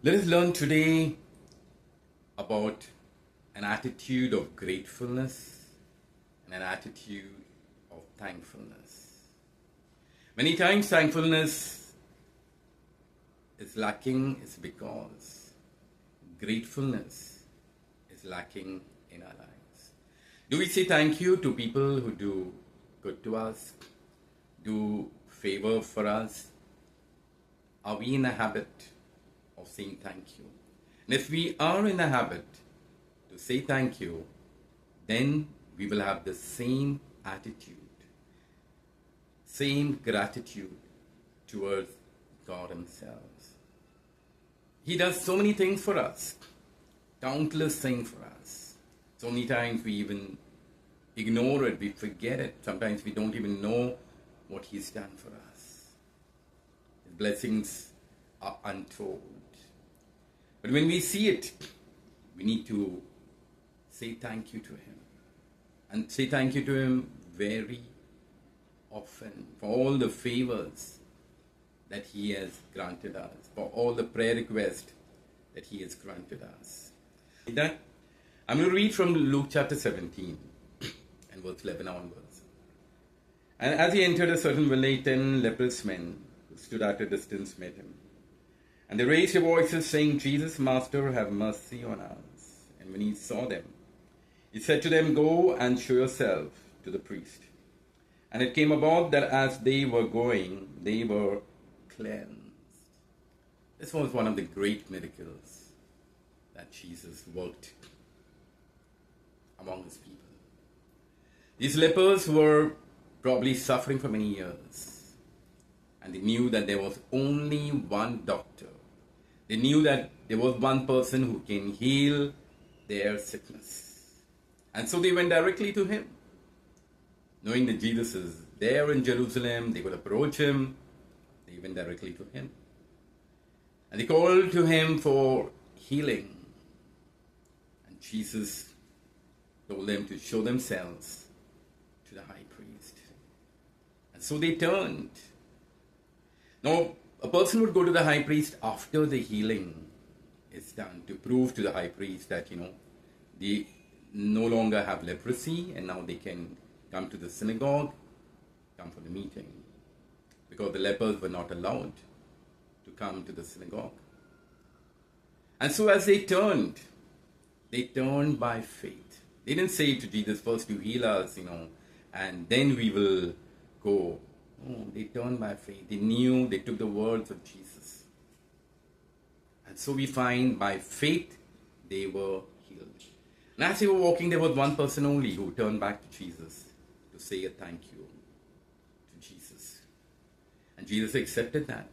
Let us learn today about an attitude of gratefulness and an attitude of thankfulness. Many times thankfulness is lacking is because gratefulness is lacking in our lives. Do we say thank you to people who do good to us, do favor for us? Are we in the habit of saying thank you? And if we are in the habit to say thank you, then we will have the same attitude, same gratitude towards God Himself. He does so many things for us, countless things for us. So many times we even ignore it, we forget it. Sometimes we don't even know what He's done for us. His blessings are untold. But when we see it, we need to say thank you to Him. And say thank you to Him very often for all the favors that He has granted us, for all the prayer requests that He has granted us. That I'm going to read from Luke chapter 17 and verse 11 onwards. And as he entered a certain village, 10 leprous men who stood at a distance met him. And they raised their voices, saying, Jesus, Master, have mercy on us. And when he saw them, he said to them, Go and show yourself to the priest. And it came about that as they were going, they were cleansed. This was one of the great miracles that Jesus worked among His people. These lepers were probably suffering for many years. And they knew that there was only one doctor. They knew that there was one person who can heal their sickness. And so they went directly to Him. Knowing that Jesus is there in Jerusalem, they could approach Him. They went directly to Him. And they called to Him for healing. And Jesus told them to show themselves to the high priest. And so they turned. Now, a person would go to the high priest after the healing is done to prove to the high priest that, they no longer have leprosy and now they can come to the synagogue, come for the meeting. Because the lepers were not allowed to come to the synagogue. And so as they turned by faith. They didn't say to Jesus, first you heal us, and then we will go. No, they turned by faith. They knew, they took the words of Jesus. And so we find by faith they were healed. And as they were walking, there was one person only who turned back to Jesus to say a thank you to Jesus. And Jesus accepted that.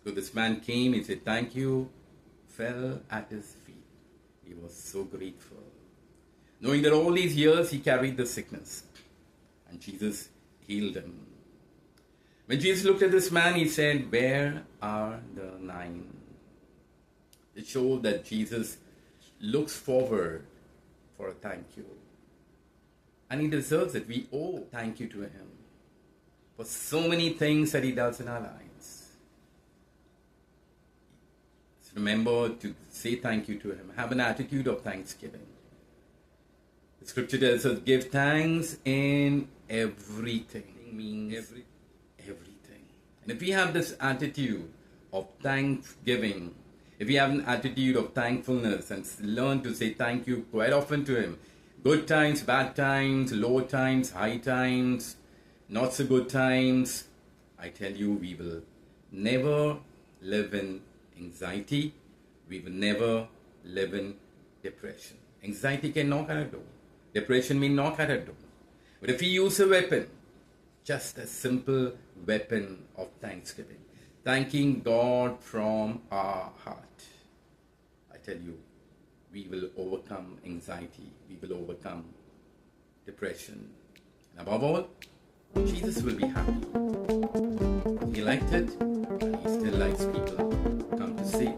So this man came, he said thank you, fell at His feet. He was so grateful. Knowing that all these years he carried the sickness. And Jesus healed him. When Jesus looked at this man, He said, where are the 9? It showed that Jesus looks forward for a thank you. And He deserves it. We owe thank you to Him for so many things that He does in our lives. So remember to say thank you to Him. Have an attitude of thanksgiving. The scripture tells us, give thanks in everything. Means everything. And if we have this attitude of thanksgiving, if we have an attitude of thankfulness and learn to say thank you quite often to Him, good times, bad times, low times, high times, not so good times, I tell you, we will never live in anxiety. We will never live in depression. Anxiety can knock at our door. Depression may knock at our door. But if we use a weapon, just a simple weapon of thanksgiving, thanking God from our heart, I tell you, we will overcome anxiety. We will overcome depression. And above all, Jesus will be happy. He liked it, and He still likes people who come to say